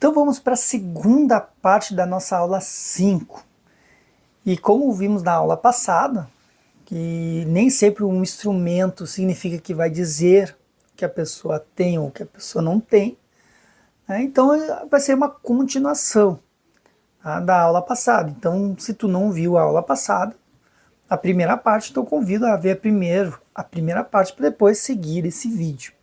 Então vamos para a segunda parte da nossa aula 5. E como vimos na aula passada, que nem sempre um instrumento significa que vai dizer que a pessoa tem ou que a pessoa não tem, né? Então vai ser uma continuação, tá, da aula passada. Então, se tu não viu a aula passada, a primeira parte, então convido a ver primeiro a primeira parte para depois seguir esse vídeo.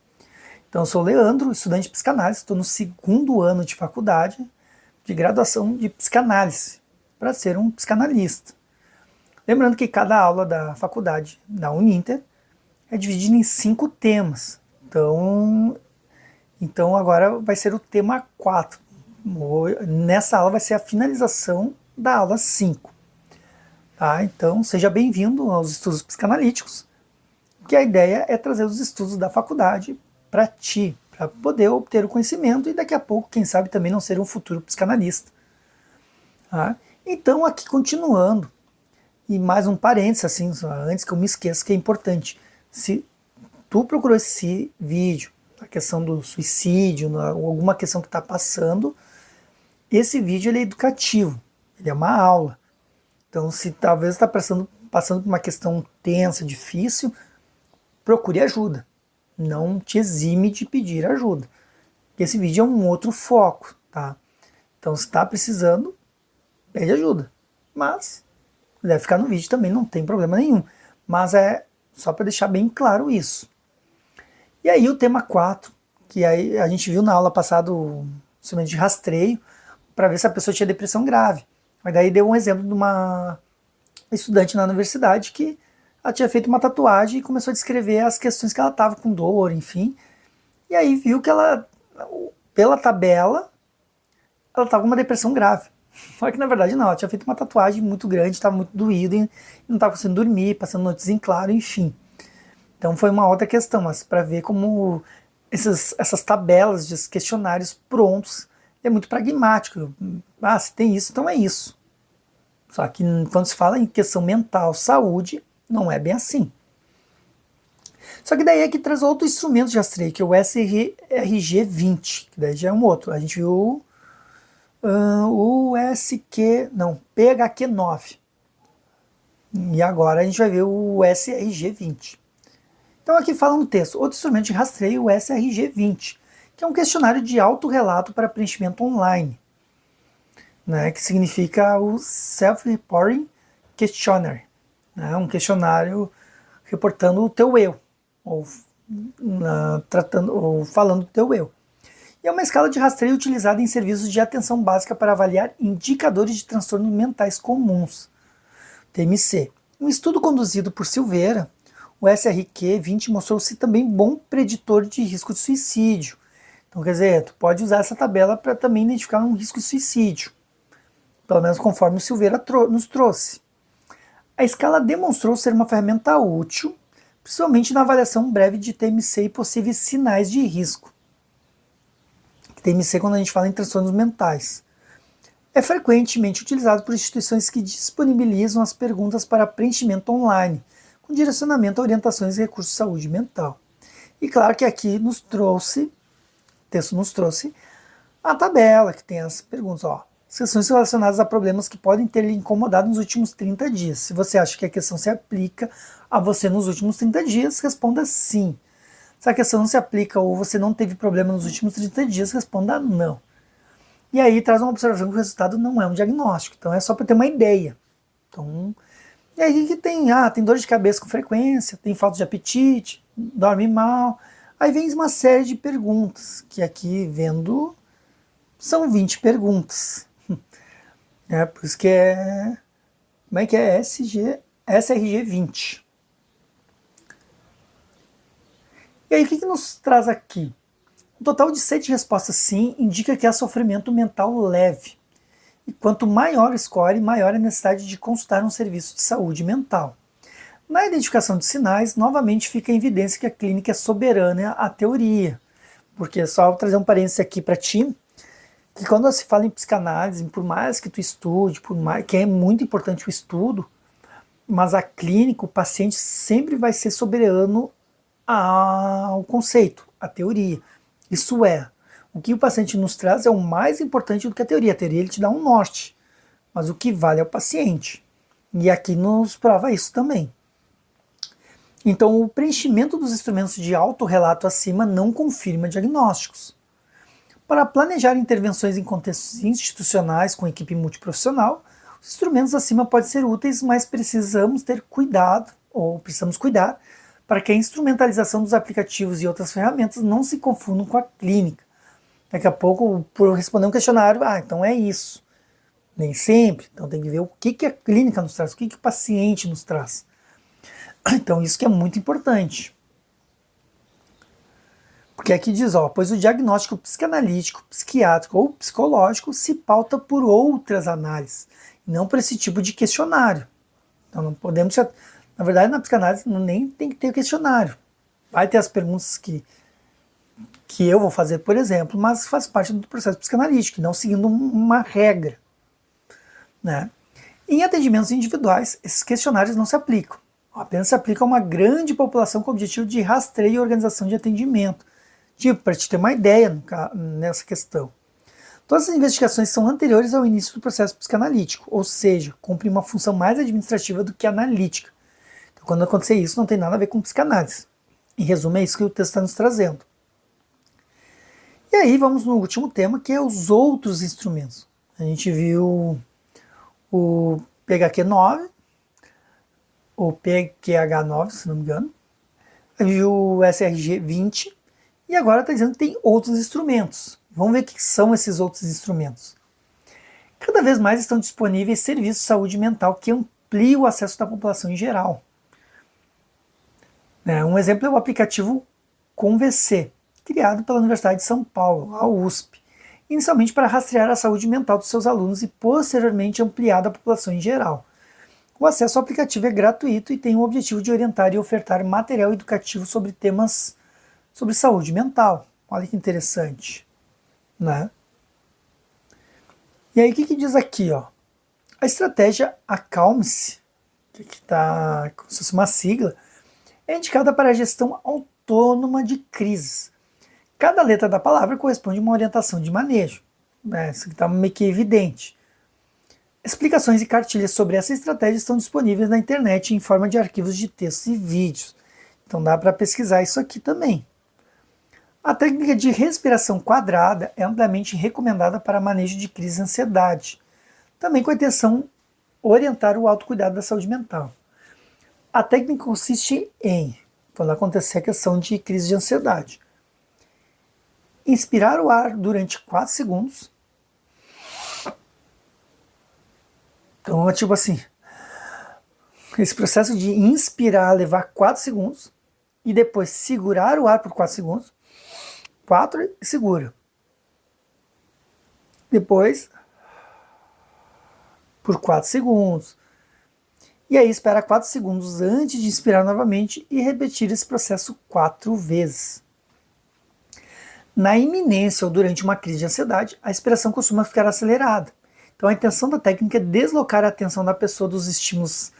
Então, eu sou o Leandro, estudante de psicanálise, estou no segundo ano de faculdade de graduação de psicanálise, para ser um psicanalista. Lembrando que cada aula da faculdade da Uninter é dividida em 5 temas. Então agora vai ser o tema 4. Nessa aula vai ser a finalização da aula 5. Tá? Então seja bem-vindo aos estudos psicanalíticos, que a ideia é trazer os estudos da faculdade para ti, para poder obter o conhecimento e daqui a pouco, quem sabe, também não ser um futuro psicanalista. Tá? Então aqui continuando, e mais um parênteses, assim, antes que eu me esqueça, que é importante. Se tu procurou esse vídeo, a questão do suicídio, alguma questão que está passando, esse vídeo ele é educativo, ele é uma aula. Então, se talvez está passando por uma questão tensa, difícil, procure ajuda. Não te exime de pedir ajuda. Esse vídeo é um outro foco, tá? Então, se está precisando, pede ajuda. Mas deve ficar no vídeo também, não tem problema nenhum. Mas é só para deixar bem claro isso. E aí o tema 4, que aí a gente viu na aula passada o instrumento de rastreio, para ver se a pessoa tinha depressão grave. Mas daí deu um exemplo de uma estudante na universidade que ela tinha feito uma tatuagem e começou a descrever as questões que ela estava com dor, enfim. E aí viu que ela, pela tabela, ela estava com uma depressão grave. Só que na verdade não, ela tinha feito uma tatuagem muito grande, estava muito doída e não estava conseguindo dormir, passando noites em claro, enfim. Então foi uma outra questão, mas para ver como essas tabelas de questionários prontos é muito pragmático. Ah, se tem isso, então é isso. Só que quando se fala em questão mental, saúde, não é bem assim. Só que daí é que traz outro instrumento de rastreio, que é o SRG20, que daí já é um outro. A gente viu o PHQ9. E agora a gente vai ver o SRG20. Então aqui fala no texto, outro instrumento de rastreio, o SRG20, que é um questionário de autorrelato para preenchimento online, né, que significa o Self-Reporting Questionnaire, né, um questionário reportando o teu eu, ou falando do teu eu. E é uma escala de rastreio utilizada em serviços de atenção básica para avaliar indicadores de transtornos mentais comuns, TMC. Um estudo conduzido por Silveira, o SRQ20 mostrou-se também bom preditor de risco de suicídio. Então, quer dizer, tu pode usar essa tabela para também identificar um risco de suicídio, pelo menos conforme o Silveira nos trouxe. A escala demonstrou ser uma ferramenta útil, principalmente na avaliação breve de TMC e possíveis sinais de risco. TMC quando a gente fala em transtornos mentais. É frequentemente utilizado por instituições que disponibilizam as perguntas para preenchimento online, com direcionamento a orientações e recursos de saúde mental. E claro que aqui o texto nos trouxe a tabela, que tem as perguntas, as questões relacionadas a problemas que podem ter lhe incomodado nos últimos 30 dias. Se você acha que a questão se aplica a você nos últimos 30 dias, responda sim. Se a questão não se aplica ou você não teve problema nos últimos 30 dias, responda não. E aí traz uma observação que o resultado não é um diagnóstico, então é só para ter uma ideia. Então, e aí que tem dor de cabeça com frequência, tem falta de apetite, dorme mal. Aí vem uma série de perguntas, que aqui vendo são 20 perguntas. Por isso que é... Como é que é? SRG20. E aí o que nos traz aqui? Um total de 7 respostas sim indica que há sofrimento mental leve. E quanto maior o score, maior a necessidade de consultar um serviço de saúde mental. Na identificação de sinais, novamente fica em evidência que a clínica é soberana à teoria. Porque, só vou trazer um parênteses aqui para ti, que quando se fala em psicanálise, por mais que tu estude, que é muito importante o estudo, mas a clínica, o paciente sempre vai ser soberano ao conceito, à teoria. Isso é, O que o paciente nos traz é o mais importante do que a teoria. A teoria ele te dá um norte, mas o que vale é o paciente. E aqui nos prova isso também. Então, o preenchimento dos instrumentos de autorrelato acima não confirma diagnósticos. Para planejar intervenções em contextos institucionais com equipe multiprofissional, os instrumentos acima podem ser úteis, mas precisamos ter cuidado, ou precisamos cuidar, para que a instrumentalização dos aplicativos e outras ferramentas não se confundam com a clínica. Daqui a pouco, por responder um questionário, então é isso. Nem sempre. Então tem que ver o que a clínica nos traz, o que o paciente nos traz. Então isso que é muito importante. Porque aqui diz, pois o diagnóstico psicanalítico, psiquiátrico ou psicológico se pauta por outras análises, não por esse tipo de questionário. Então não podemos... Na verdade, na psicanálise nem tem que ter questionário. Vai ter as perguntas que eu vou fazer, por exemplo, mas faz parte do processo psicanalítico, não seguindo uma regra. Né? Em atendimentos individuais, esses questionários não se aplicam. Apenas se aplicam a uma grande população com o objetivo de rastreio e organização de atendimento. Tipo, para te ter uma ideia nessa questão. Todas as investigações são anteriores ao início do processo psicanalítico, ou seja, cumprem uma função mais administrativa do que analítica. Então, quando acontecer isso, não tem nada a ver com psicanálise. Em resumo, é isso que o texto está nos trazendo. E aí, vamos no último tema, que é os outros instrumentos. A gente viu o PHQ-9, o PQH9, se não me engano, viu o SRG-20, e agora está dizendo que tem outros instrumentos. Vamos ver o que são esses outros instrumentos. Cada vez mais estão disponíveis serviços de saúde mental que ampliam o acesso da população em geral. Um exemplo é o aplicativo ConVC, criado pela Universidade de São Paulo, a USP, inicialmente para rastrear a saúde mental dos seus alunos e posteriormente ampliado à população em geral. O acesso ao aplicativo é gratuito e tem o objetivo de orientar e ofertar material educativo sobre temas sobre saúde mental. Olha que interessante. Né? E aí o que diz aqui? A estratégia Acalme-se, que está como se fosse uma sigla, é indicada para a gestão autônoma de crises. Cada letra da palavra corresponde a uma orientação de manejo. Isso aqui está meio que evidente. Explicações e cartilhas sobre essa estratégia estão disponíveis na internet em forma de arquivos de textos e vídeos. Então dá para pesquisar isso aqui também. A técnica de respiração quadrada é amplamente recomendada para manejo de crise de ansiedade, também com a intenção de orientar o autocuidado da saúde mental. A técnica consiste em, quando acontecer a questão de crise de ansiedade, inspirar o ar durante 4 segundos. Então é tipo assim, esse processo de inspirar levar 4 segundos e depois segurar o ar por 4 segundos, 4 e segura. Depois, por 4 segundos. E aí espera 4 segundos antes de inspirar novamente e repetir esse processo 4 vezes. Na iminência ou durante uma crise de ansiedade, a respiração costuma ficar acelerada. Então a intenção da técnica é deslocar a atenção da pessoa dos estímulos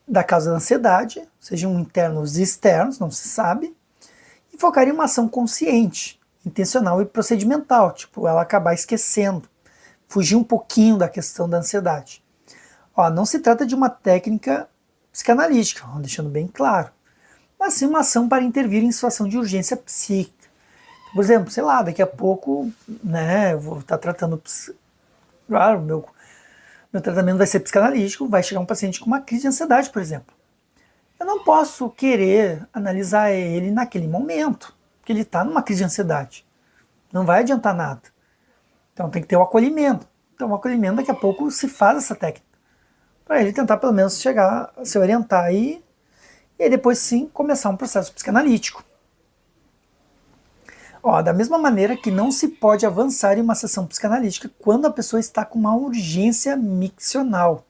da causa da ansiedade, sejam internos e externos, não se sabe, e focar em uma ação consciente, intencional e procedimental, tipo ela acabar esquecendo, fugir um pouquinho da questão da ansiedade. Não se trata de uma técnica psicanalítica, deixando bem claro, mas sim uma ação para intervir em situação de urgência psíquica. Por exemplo, sei lá, daqui a pouco, eu vou estar tratando... Claro, meu tratamento vai ser psicanalítico, vai chegar um paciente com uma crise de ansiedade, por exemplo. Eu não posso querer analisar ele naquele momento, porque ele está numa crise de ansiedade. Não vai adiantar nada. Então tem que ter o acolhimento. Então o acolhimento, daqui a pouco, se faz essa técnica. Para ele tentar, pelo menos, chegar a se orientar e aí depois sim começar um processo psicanalítico. Da mesma maneira que não se pode avançar em uma sessão psicanalítica quando a pessoa está com uma urgência miccional.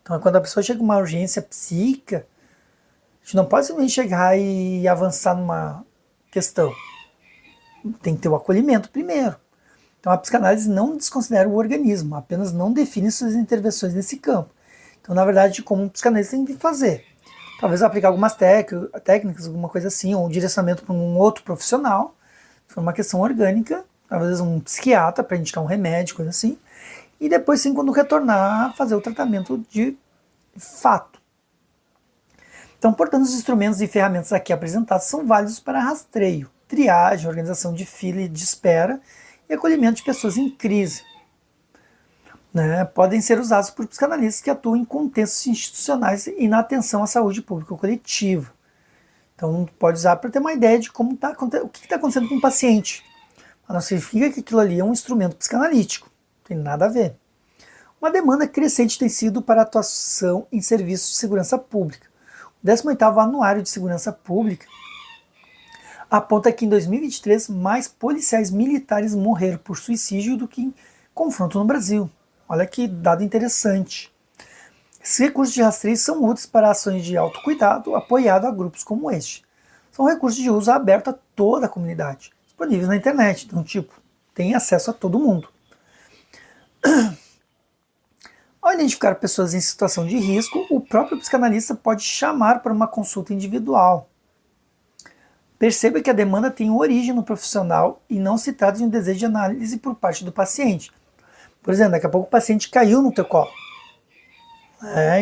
Então, quando a pessoa chega com uma urgência psíquica, a gente não pode simplesmente chegar e avançar numa questão. Tem que ter o acolhimento primeiro. Então, a psicanálise não desconsidera o organismo, apenas não define suas intervenções nesse campo. Então, na verdade, como um psicanalista tem que fazer? Talvez aplicar algumas técnicas, alguma coisa assim, ou um direcionamento para um outro profissional. Se for uma questão orgânica, às vezes um psiquiatra para indicar um remédio, coisa assim, e depois sim quando retornar fazer o tratamento de fato. Então, portanto, os instrumentos e ferramentas aqui apresentados são válidos para rastreio, triagem, organização de fila de espera e acolhimento de pessoas em crise. Né? Podem ser usados por psicanalistas que atuam em contextos institucionais e na atenção à saúde pública ou coletiva. Então, pode usar para ter uma ideia de como o que está acontecendo com o paciente. Mas não significa que aquilo ali é um instrumento psicanalítico. Não tem nada a ver. Uma demanda crescente tem sido para a atuação em serviços de segurança pública. O 18º Anuário de Segurança Pública aponta que em 2023 mais policiais militares morreram por suicídio do que em confronto no Brasil. Olha que dado interessante. Esses recursos de rastreio são úteis para ações de autocuidado apoiado a grupos como este. São recursos de uso aberto a toda a comunidade, disponíveis na internet, então tem acesso a todo mundo. Ao identificar pessoas em situação de risco, o próprio psicanalista pode chamar para uma consulta individual. Perceba que a demanda tem origem no profissional e não se trata de um desejo de análise por parte do paciente. Por exemplo, daqui a pouco o paciente caiu no teu colo.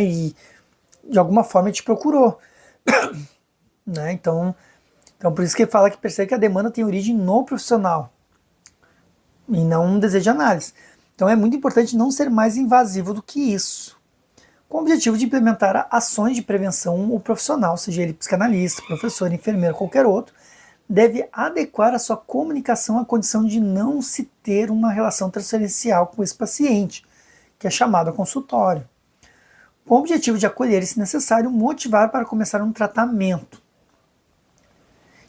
E de alguma forma ele te procurou. Né? Então, por isso que ele fala que percebe que a demanda tem origem no profissional e não um desejo de análise. Então é muito importante não ser mais invasivo do que isso. Com o objetivo de implementar ações de prevenção, o profissional, seja ele psicanalista, professor, enfermeiro, qualquer outro, deve adequar a sua comunicação à condição de não se ter uma relação transferencial com esse paciente, que é chamado a consultório. Com o objetivo de acolher e, se necessário, motivar para começar um tratamento.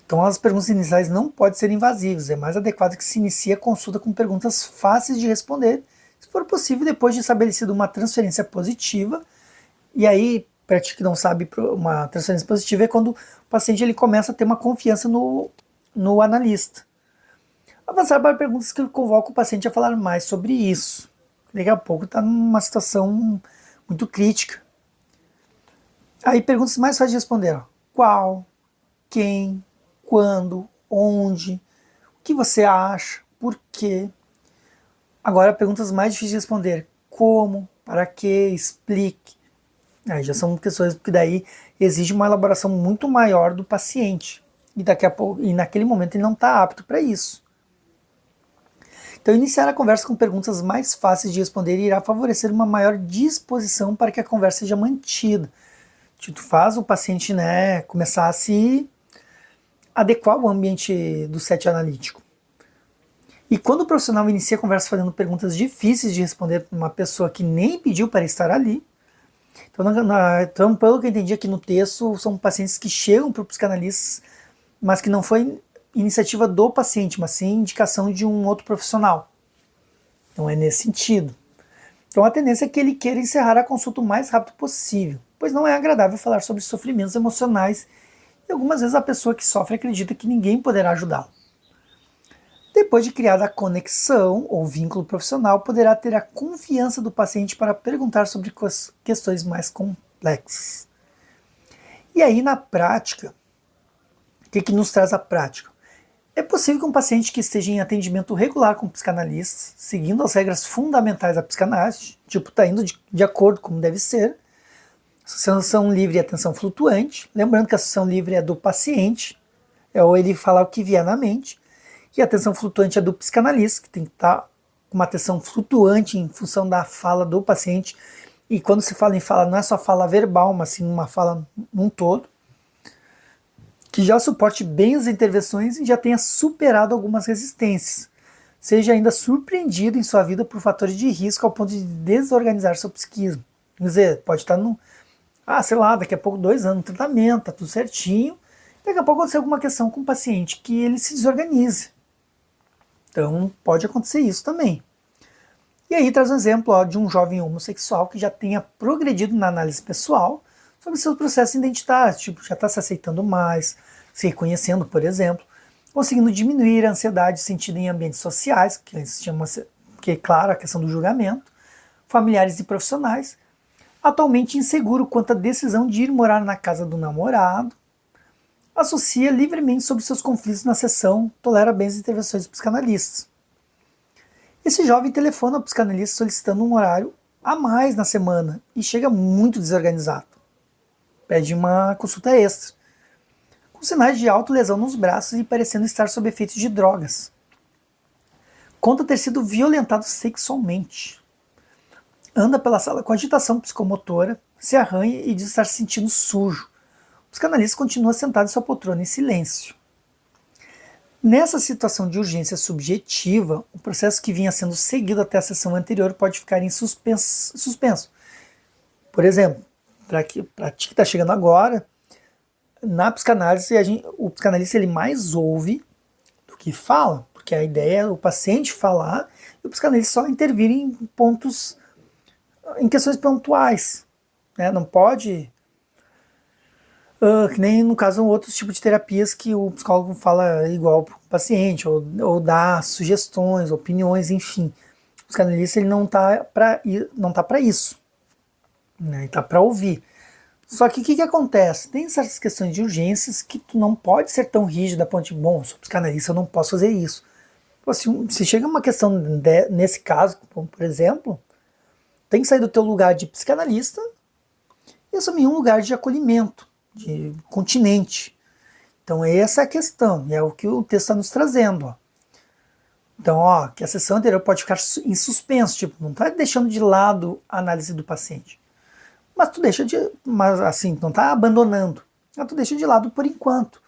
Então as perguntas iniciais não podem ser invasivas, é mais adequado que se inicie a consulta com perguntas fáceis de responder, se for possível, depois de estabelecida uma transferência positiva. E aí, para ti que não sabe, uma transferência positiva é quando o paciente ele começa a ter uma confiança no analista. Avançar para perguntas que convocam o paciente a falar mais sobre isso. Daqui a pouco está numa situação muito crítica. Aí perguntas mais fáceis de responder. Qual? Quem? Quando? Onde? O que você acha? Por quê? Agora perguntas mais difíceis de responder. Como? Para quê? Explique. Aí já são questões que daí exige uma elaboração muito maior do paciente. E daqui a pouco, e naquele momento ele não está apto para isso. Então iniciar a conversa com perguntas mais fáceis de responder irá favorecer uma maior disposição para que a conversa seja mantida. Tu faz o paciente começar a se adequar ao ambiente do set analítico. E quando o profissional inicia a conversa fazendo perguntas difíceis de responder para uma pessoa que nem pediu para estar ali, então pelo que eu entendi aqui no texto, são pacientes que chegam para o psicanalista, mas que não foi iniciativa do paciente, mas sim indicação de um outro profissional. Então é nesse sentido. Então a tendência é que ele queira encerrar a consulta o mais rápido possível, pois não é agradável falar sobre sofrimentos emocionais e algumas vezes a pessoa que sofre acredita que ninguém poderá ajudá-lo. Depois de criada a conexão ou vínculo profissional, poderá ter a confiança do paciente para perguntar sobre questões mais complexas. E aí, na prática, o que nos traz a prática? É possível que um paciente que esteja em atendimento regular com psicanalistas, seguindo as regras fundamentais da psicanálise, está indo de acordo como deve ser, associação livre e atenção flutuante, lembrando que a associação livre é do paciente, ou ele falar o que vier na mente, e a atenção flutuante é do psicanalista, que tem que estar com uma atenção flutuante em função da fala do paciente. E quando se fala em fala, não é só fala verbal, mas sim uma fala num todo. Que já suporte bem as intervenções e já tenha superado algumas resistências. Seja ainda surpreendido em sua vida por fatores de risco ao ponto de desorganizar seu psiquismo. Quer dizer, pode estar daqui a pouco 2 anos no tratamento, tá tudo certinho. Daqui a pouco acontecer alguma questão com o paciente que ele se desorganize. Então, pode acontecer isso também. E aí traz um exemplo de um jovem homossexual que já tenha progredido na análise pessoal sobre seus processos identitários, já está se aceitando mais, se reconhecendo, por exemplo, conseguindo diminuir a ansiedade sentida em ambientes sociais, que é claro, a questão do julgamento, familiares e profissionais, atualmente inseguro quanto à decisão de ir morar na casa do namorado, associa livremente sobre seus conflitos na sessão, tolera bem as intervenções dos psicanalistas. Esse jovem telefona ao psicanalista solicitando um horário a mais na semana e chega muito desorganizado. Pede uma consulta extra, com sinais de autolesão nos braços e parecendo estar sob efeitos de drogas. Conta ter sido violentado sexualmente. Anda pela sala com agitação psicomotora, se arranha e diz estar se sentindo sujo. O psicanalista continua sentado em sua poltrona em silêncio. Nessa situação de urgência subjetiva, o processo que vinha sendo seguido até a sessão anterior pode ficar em suspenso. Por exemplo, para ti que está chegando agora, na psicanálise, o psicanalista ele mais ouve do que fala, porque a ideia é o paciente falar e o psicanalista só intervir em pontos, em questões pontuais. Né? Não pode, que nem no caso outros tipos de terapias que o psicólogo fala igual para o paciente, ou dá sugestões, opiniões, enfim. O psicanalista ele não está para isso, né? Ele está para ouvir. Só que o que acontece? Tem certas questões de urgências que tu não pode ser tão rígido a ponto de, bom, sou psicanalista, eu não posso fazer isso. Se chega uma questão nesse caso, por exemplo, tem que sair do teu lugar de psicanalista e assumir um lugar de acolhimento, de continente. Então essa é a questão, e é o que o texto está nos trazendo. Ó. Então, que a sessão anterior pode ficar em suspenso, tipo, não está deixando de lado a análise do paciente. Mas assim, não está abandonando. Mas tu deixa de lado por enquanto,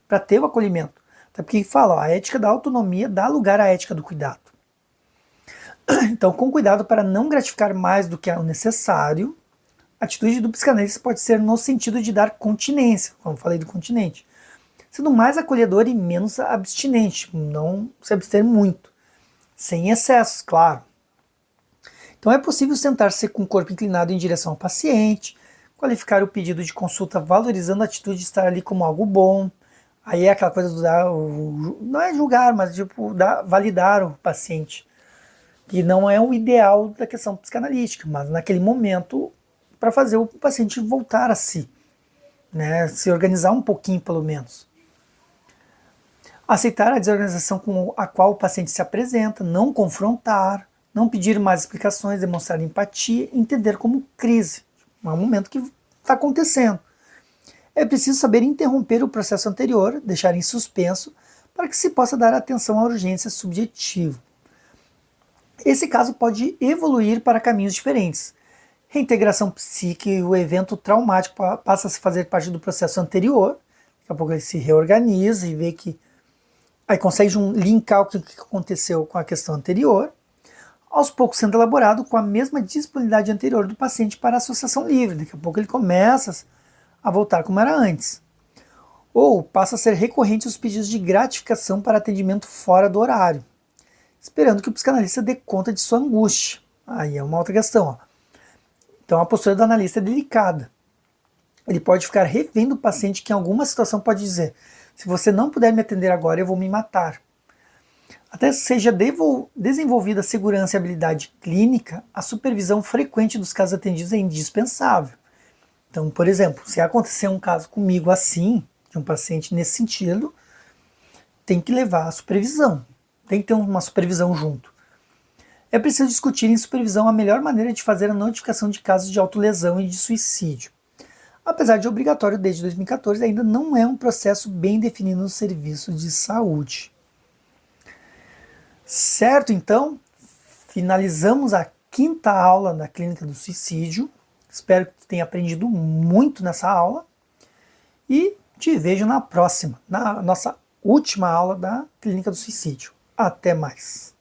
para ter o acolhimento. Até porque fala, a ética da autonomia dá lugar à ética do cuidado. Então, com cuidado para não gratificar mais do que é o necessário, a atitude do psicanalista pode ser no sentido de dar continência, como falei do continente, sendo mais acolhedor e menos abstinente, não se abster muito, sem excessos, claro. Então é possível sentar-se com o corpo inclinado em direção ao paciente, qualificar o pedido de consulta valorizando a atitude de estar ali como algo bom. Aí é aquela coisa do não é julgar, mas tipo, validar o paciente. Que não é o ideal da questão psicanalítica, mas naquele momento para fazer o paciente voltar a si, né? Se organizar um pouquinho pelo menos. Aceitar a desorganização com a qual o paciente se apresenta, não confrontar, não pedir mais explicações, demonstrar empatia, entender como crise. É um momento que está acontecendo. É preciso saber interromper o processo anterior, deixar em suspenso, para que se possa dar atenção à urgência subjetiva. Esse caso pode evoluir para caminhos diferentes. Reintegração psíquica, o evento traumático passa a fazer parte do processo anterior, daqui a pouco ele se reorganiza e vê que aí consegue linkar o que aconteceu com a questão anterior, aos poucos sendo elaborado com a mesma disponibilidade anterior do paciente para a associação livre. Daqui a pouco ele começa a voltar como era antes. Ou passa a ser recorrente os pedidos de gratificação para atendimento fora do horário, esperando que o psicanalista dê conta de sua angústia. Aí é uma outra questão. Ó. Então a postura do analista é delicada. Ele pode ficar revendo o paciente que em alguma situação pode dizer: se você não puder me atender agora, eu vou me matar. Até seja desenvolvida a segurança e habilidade clínica, a supervisão frequente dos casos atendidos é indispensável. Então, por exemplo, se acontecer um caso comigo assim, de um paciente nesse sentido, tem que levar a supervisão. Tem que ter uma supervisão junto. É preciso discutir em supervisão a melhor maneira de fazer a notificação de casos de autolesão e de suicídio. Apesar de obrigatório desde 2014, ainda não é um processo bem definido no serviço de saúde. Certo, então, finalizamos a 5ª aula da Clínica do Suicídio. Espero que tenha aprendido muito nessa aula e te vejo na próxima, na nossa última aula da Clínica do Suicídio. Até mais!